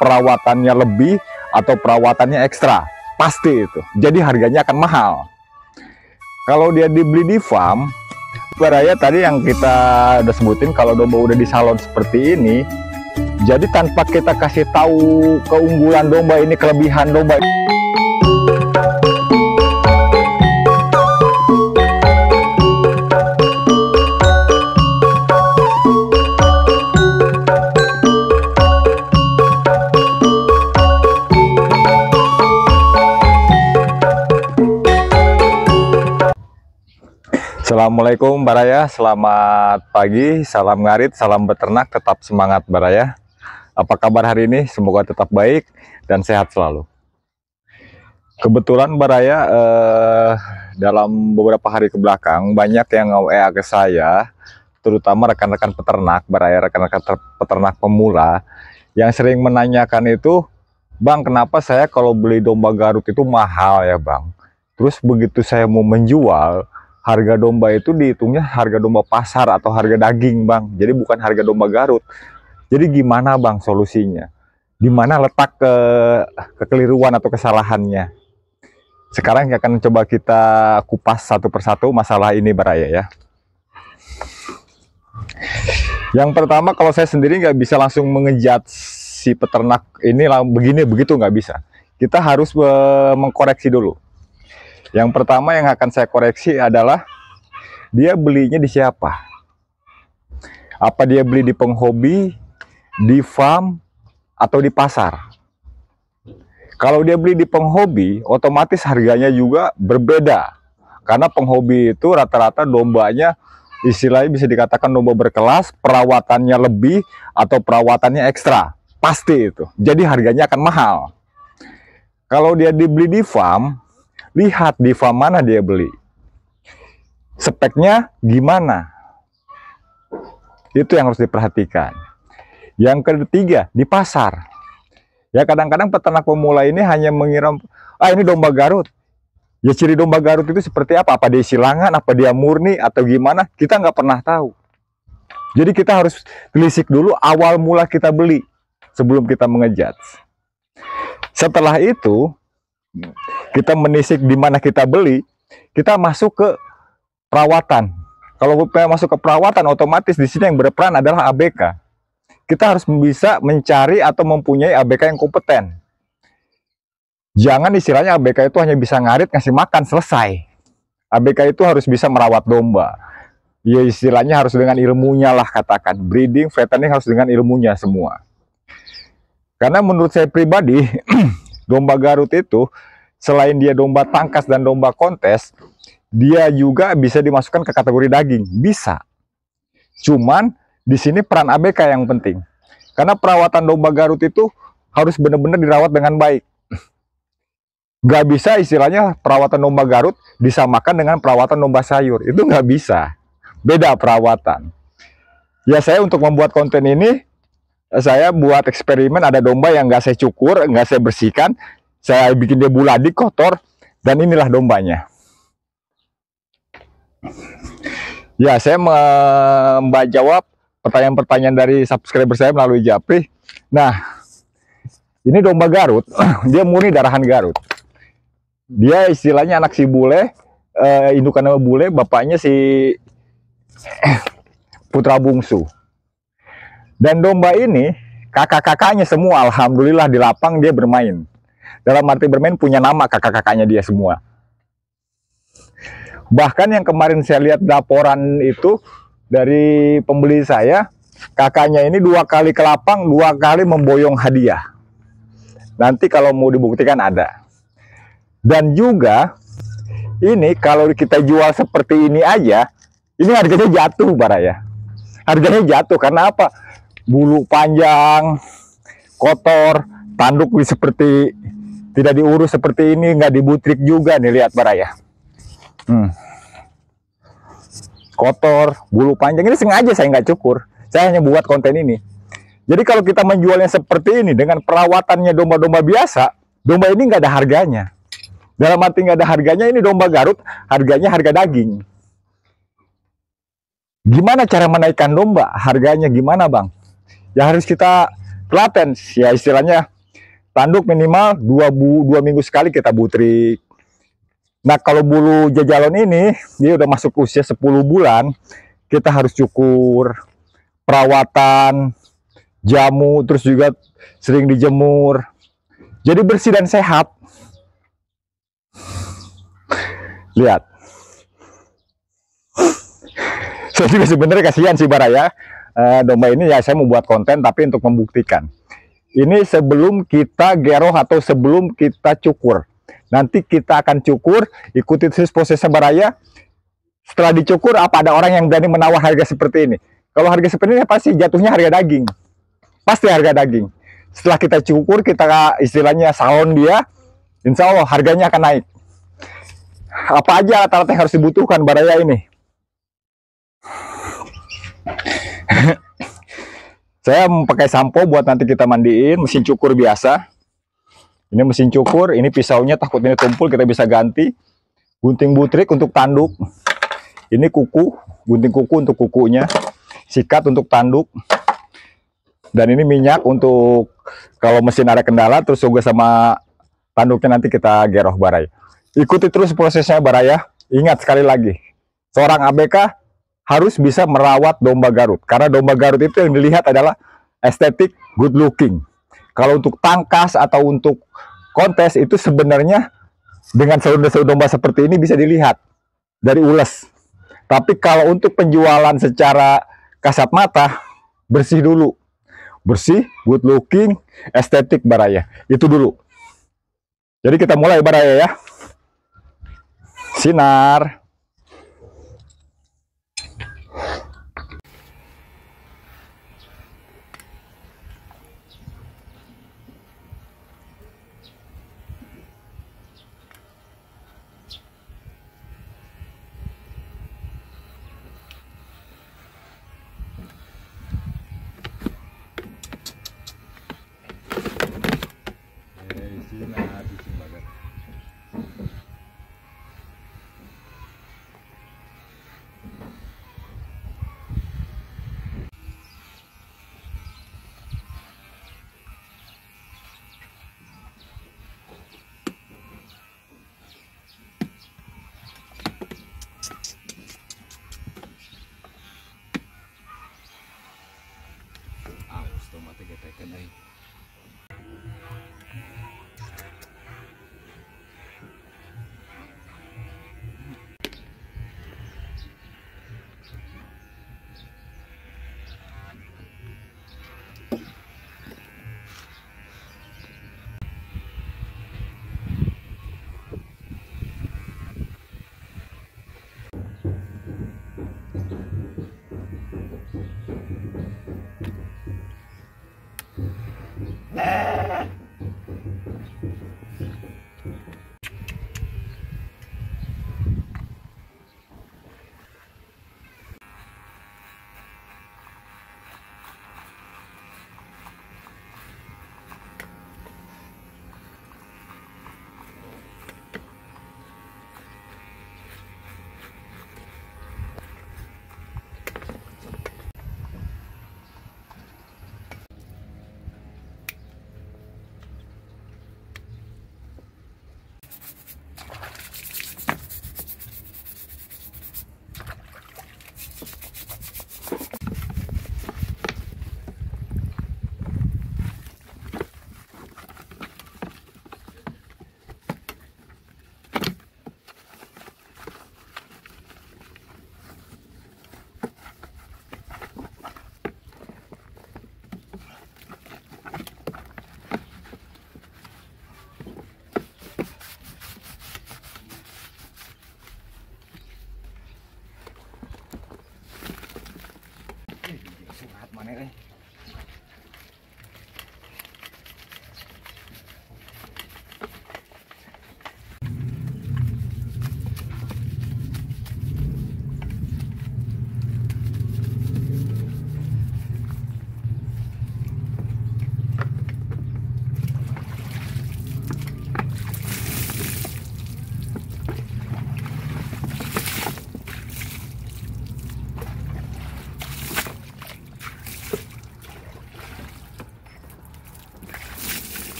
perawatannya lebih atau perawatannya ekstra, pasti itu. Jadi harganya akan mahal. Kalau dia dibeli di farm, Baraya tadi yang kita udah sebutin, kalau domba udah di salon seperti ini, jadi tanpa kita kasih tahu keunggulan domba ini, kelebihan domba ini, Assalamualaikum Baraya, selamat pagi, salam ngarit, salam beternak, tetap semangat Baraya. Apa kabar hari ini? Semoga tetap baik dan sehat selalu. Kebetulan Baraya dalam beberapa hari ke belakang banyak yang nge-WA ke saya, terutama rekan-rekan peternak Baraya, rekan-rekan peternak pemula yang sering menanyakan itu, Bang, kenapa saya kalau beli domba Garut itu mahal ya Bang? Terus begitu saya mau menjual, harga domba itu dihitungnya harga domba pasar atau harga daging Bang, jadi bukan harga domba Garut. Jadi gimana Bang solusinya? Di mana letak kekeliruan atau kesalahannya? Sekarang akan coba kita kupas satu persatu masalah ini Baraya ya. Yang pertama, kalau saya sendiri nggak bisa langsung mengejat si peternak ini begini begitu, nggak bisa. Kita harus mengkoreksi dulu. Yang pertama yang akan saya koreksi adalah dia belinya di siapa? Apa dia beli di penghobi, di farm, atau di pasar? Kalau dia beli di penghobi, otomatis harganya juga berbeda. Karena penghobi itu rata-rata dombanya istilahnya bisa dikatakan domba berkelas, perawatannya lebih atau perawatannya ekstra. Pasti itu. Jadi harganya akan mahal. Kalau dia dibeli di farm, lihat di farm mana dia beli, speknya gimana, itu yang harus diperhatikan. Yang ketiga, di pasar. Ya kadang-kadang peternak pemula ini hanya mengira, ini domba Garut. Ya ciri domba Garut itu seperti apa? Apa dia silangan, apa dia murni, atau gimana? Kita nggak pernah tahu. Jadi kita harus telisik dulu awal mula kita beli sebelum kita mengejat. Setelah itu kita menisik di mana kita beli, kita masuk ke perawatan. Kalau kita masuk ke perawatan, otomatis di sini yang berperan adalah ABK. Kita harus bisa mencari atau mempunyai ABK yang kompeten. Jangan istilahnya ABK itu hanya bisa ngarit, ngasih makan, selesai. ABK itu harus bisa merawat domba. Ya istilahnya harus dengan ilmunya lah katakan. Breeding, fattening harus dengan ilmunya semua. Karena menurut saya pribadi, domba Garut itu selain dia domba tangkas dan domba kontes, dia juga bisa dimasukkan ke kategori daging, bisa. Cuman di sini peran ABK yang penting. Karena perawatan domba Garut itu harus benar-benar dirawat dengan baik. Nggak bisa istilahnya perawatan domba Garut disamakan dengan perawatan domba sayur. Itu nggak bisa. Beda perawatan. Ya saya untuk membuat konten ini, saya buat eksperimen, ada domba yang nggak saya cukur, nggak saya bersihkan. Saya bikin dia buladik, kotor, dan inilah dombanya. Ya, saya menjawab pertanyaan-pertanyaan dari subscriber saya melalui Japri. Nah, ini domba Garut, dia murni darahan Garut. Dia istilahnya anak si bule, indukan nama bule, bapaknya si putra bungsu. Dan domba ini, kakak-kakaknya semua, alhamdulillah di lapang dia bermain. Dalam arti bermain punya nama kakak-kakaknya dia semua. Bahkan yang kemarin saya lihat laporan itu dari pembeli saya, kakaknya ini 2 kali ke lapang, 2 kali memboyong hadiah. Nanti kalau mau dibuktikan ada. Dan juga ini kalau kita jual seperti ini aja, ini harganya jatuh Baraya. Harganya jatuh karena apa? Bulu panjang, kotor, tanduk seperti tidak diurus seperti ini, nggak dibutrik juga nih, lihat Baraya. Kotor, bulu panjang, ini sengaja saya nggak cukur. Saya hanya buat konten ini. Jadi kalau kita menjualnya seperti ini dengan perawatannya domba-domba biasa, domba ini nggak ada harganya. Dalam arti nggak ada harganya, ini domba Garut, harganya harga daging. Gimana cara menaikkan domba? Harganya gimana Bang? Ya harus kita telaten, ya istilahnya tanduk minimal 2 minggu sekali kita butrik. Nah kalau bulu jajalon ini dia udah masuk usia 10 bulan, kita harus cukur, perawatan, jamu, terus juga sering dijemur. Jadi bersih dan sehat. Lihat. Saya juga sebenarnya kasihan sih Baraya. Domba ini ya saya mau buat konten tapi untuk membuktikan. Ini sebelum kita geroh atau sebelum kita cukur. Nanti kita akan cukur, ikuti terus prosesnya Baraya. Setelah dicukur, apa ada orang yang berani menawar harga seperti ini? Kalau harga seperti ini pasti jatuhnya harga daging. Pasti harga daging. Setelah kita cukur, kita istilahnya salon dia, insya Allah harganya akan naik. Apa aja alat-alat yang harus dibutuhkan Baraya ini? Saya memakai sampo buat nanti kita mandiin, mesin cukur biasa. Ini mesin cukur, ini pisaunya takut ini tumpul, kita bisa ganti. Gunting butrik untuk tanduk. Ini kuku, gunting kuku untuk kukunya. Sikat untuk tanduk. Dan ini minyak untuk kalau mesin ada kendala, terus juga sama tanduknya nanti kita geroh Baraya. Ikuti terus prosesnya Baraya. Ingat sekali lagi, seorang ABK harus bisa merawat domba Garut. Karena domba Garut itu yang dilihat adalah estetik, good looking. Kalau untuk tangkas atau untuk kontes itu sebenarnya dengan saudara domba seperti ini bisa dilihat dari ules. Tapi kalau untuk penjualan secara kasat mata, bersih dulu. Bersih, good looking, estetik Baraya. Itu dulu. Jadi kita mulai Baraya ya. Sinar.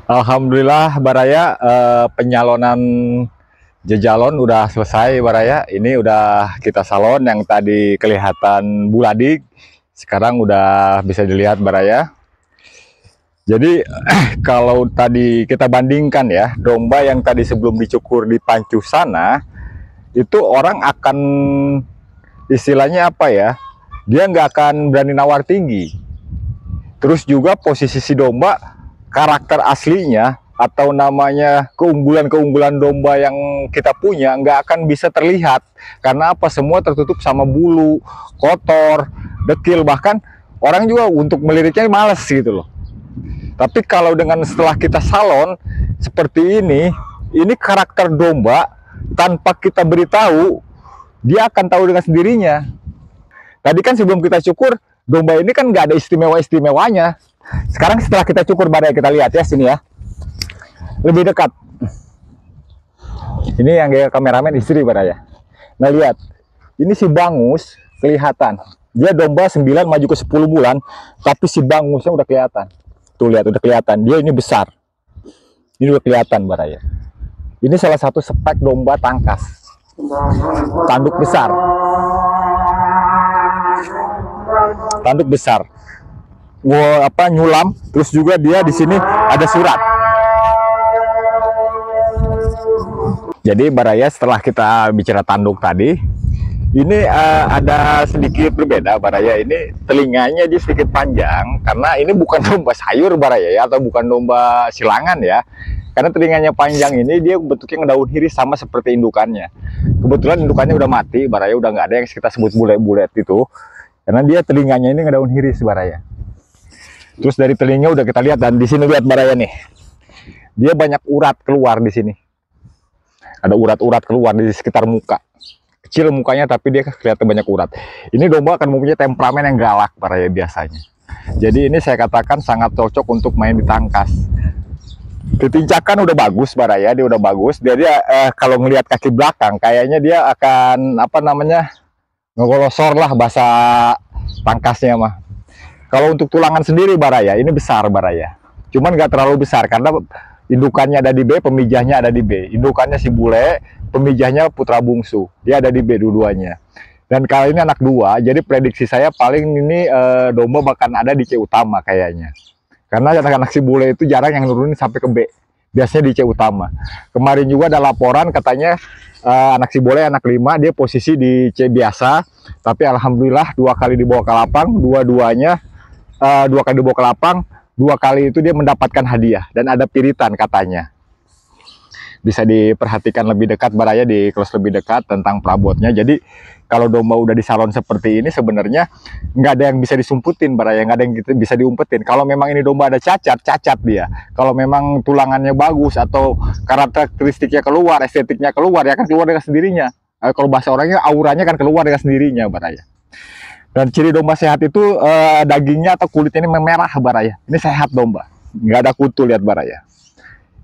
Alhamdulillah Baraya, penyalonan jejalon udah selesai Baraya. Ini udah kita salon, yang tadi kelihatan buladik, sekarang udah bisa dilihat Baraya. Jadi kalau tadi kita bandingkan ya, domba yang tadi sebelum dicukur di pancu sana, itu orang akan istilahnya apa ya, dia nggak akan berani nawar tinggi. Terus juga posisi si domba, karakter aslinya atau namanya keunggulan-keunggulan domba yang kita punya nggak akan bisa terlihat. Karena apa? Semua tertutup sama bulu, kotor, dekil, bahkan orang juga untuk meliriknya males gitu loh. Tapi kalau dengan setelah kita salon seperti ini karakter domba tanpa kita beritahu, dia akan tahu dengan sendirinya. Tadi kan sebelum kita cukur, domba ini kan nggak ada istimewa-istimewanya. Sekarang setelah kita cukur Baraya, kita lihat ya sini ya. Lebih dekat. Ini yang kayak kameramen istri Baraya. Nah lihat, ini si bangus kelihatan. Dia domba 9 maju ke 10 bulan, tapi si bangusnya udah kelihatan. Tuh lihat, udah kelihatan. Dia ini besar. Ini udah kelihatan Baraya. Ini salah satu spek domba tangkas. Tanduk besar. Tanduk besar. Nyulam, terus juga dia di sini ada surat. Jadi Baraya, setelah kita bicara tanduk tadi, ini ada sedikit berbeda Baraya. Ini telinganya dia sedikit panjang, karena ini bukan domba sayur Baraya ya, atau bukan domba silangan ya. Karena telinganya panjang ini dia bentuknya ngedaun hiris sama seperti indukannya. Kebetulan indukannya udah mati Baraya, udah nggak ada yang kita sebut bule-bule itu. Karena dia telinganya ini ngedaun hiris Baraya. Terus dari telinganya udah kita lihat, dan di sini lihat Baraya nih, dia banyak urat keluar di sini. Ada urat-urat keluar di sekitar muka. Kecil mukanya tapi dia kelihatan banyak urat. Ini domba akan mempunyai temperamen yang galak Baraya biasanya. Jadi ini saya katakan sangat cocok untuk main di tangkas. Ditincakan udah bagus Baraya, dia udah bagus. Dia kalau ngelihat kaki belakang, kayaknya dia akan ngegolosor lah bahasa tangkasnya mah. Kalau untuk tulangan sendiri Baraya, ini besar Baraya. Cuman nggak terlalu besar karena indukannya ada di B, pemijahnya ada di B. Indukannya si bule, pemijahnya putra bungsu. Dia ada di B dua-duanya. Dan kali ini anak dua, jadi prediksi saya paling ini domba bahkan ada di C utama kayaknya. Karena anak-anak si bule itu jarang yang nurunin sampai ke B. Biasanya di C utama. Kemarin juga ada laporan katanya anak si bule anak 5, dia posisi di C biasa. Tapi alhamdulillah 2 kali dibawa ke lapang, dua-duanya 2 kali dibawa ke lapang, 2 kali itu dia mendapatkan hadiah dan ada piritan katanya. Bisa diperhatikan lebih dekat Baraya, di close lebih dekat tentang perabotnya. Jadi kalau domba udah di salon seperti ini sebenarnya nggak ada yang bisa disumputin Baraya, nggak ada yang bisa diumpetin. Kalau memang ini domba ada cacat dia. Kalau memang tulangannya bagus atau karakteristiknya keluar, estetiknya keluar, ya kan keluar dengan sendirinya. Kalau bahasa orangnya, auranya kan keluar dengan sendirinya Baraya. Dan ciri domba sehat itu dagingnya atau kulitnya ini memerah Baraya. Ini sehat domba, nggak ada kutu lihat Baraya.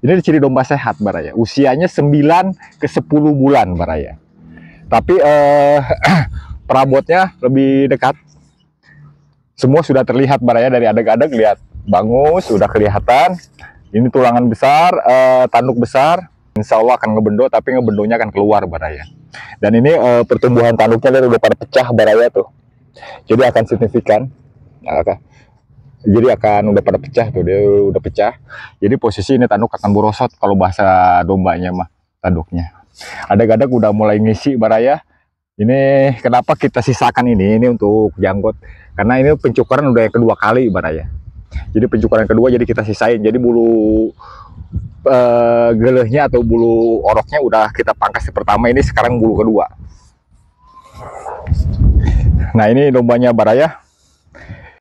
Ini ciri domba sehat Baraya. Usianya 9 ke 10 bulan Baraya. Tapi perabotnya lebih dekat. Semua sudah terlihat Baraya, dari adeg-adeg lihat. Bangus sudah kelihatan. Ini tulangan besar, tanduk besar. Insya Allah akan ngebendo, tapi ngebendonya akan keluar Baraya. Dan ini pertumbuhan tanduknya udah pada pecah Baraya tuh. Jadi akan signifikan. Jadi akan udah pada pecah tuh, dia udah pecah. Jadi posisi ini tanduk akan borosot kalau bahasa dombanya mah tanduknya. Adeg-adeg udah mulai ngisi Baraya. Ini kenapa kita sisakan ini untuk janggot? Karena ini pencukuran udah yang kedua kali Baraya. Jadi pencukuran kedua jadi kita sisain. Jadi bulu gelehnya atau bulu oroknya udah kita pangkas yang pertama, ini sekarang bulu kedua. Nah ini dombanya Baraya.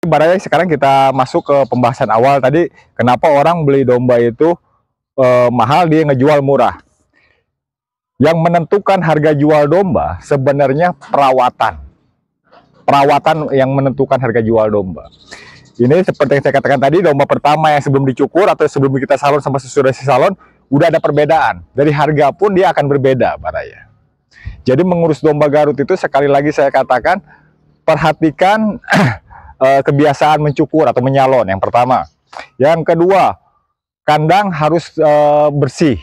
Baraya, sekarang kita masuk ke pembahasan awal tadi. Kenapa orang beli domba itu mahal, dia ngejual murah. Yang menentukan harga jual domba sebenarnya perawatan. Perawatan yang menentukan harga jual domba. Ini seperti yang saya katakan tadi, domba pertama yang sebelum dicukur atau sebelum kita salon sama sesudah salon, udah ada perbedaan. Dari harga pun dia akan berbeda Baraya. Jadi mengurus domba Garut itu, sekali lagi saya katakan, perhatikan kebiasaan mencukur atau menyalon yang pertama. Yang kedua, kandang harus bersih.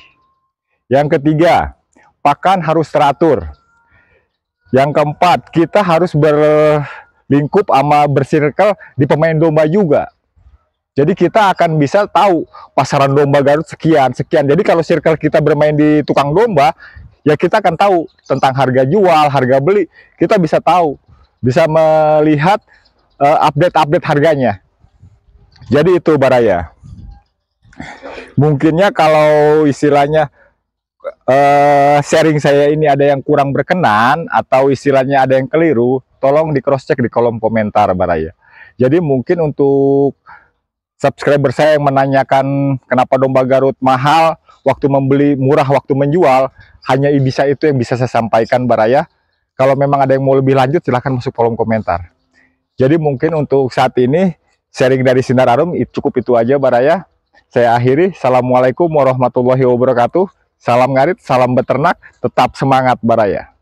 Yang ketiga, pakan harus teratur. Yang keempat, kita harus berlingkup sama bersirkel di pemain domba juga. Jadi kita akan bisa tahu pasaran domba Garut sekian. Jadi kalau circle kita bermain di tukang domba, ya kita akan tahu tentang harga jual, harga beli. Kita bisa tahu, bisa melihat update-update harganya. Jadi itu Baraya. Mungkinnya kalau istilahnya sharing saya ini ada yang kurang berkenan atau istilahnya ada yang keliru, tolong di cross check di kolom komentar Baraya. Jadi mungkin untuk subscriber saya yang menanyakan kenapa domba Garut mahal, waktu membeli murah, waktu menjual, hanya bisa itu yang bisa saya sampaikan Baraya. Kalau memang ada yang mau lebih lanjut, silahkan masuk kolom komentar. Jadi mungkin untuk saat ini sharing dari Sinar Harum cukup itu aja Baraya. Saya akhiri. Assalamualaikum warahmatullahi wabarakatuh. Salam ngarit, salam beternak, tetap semangat Baraya.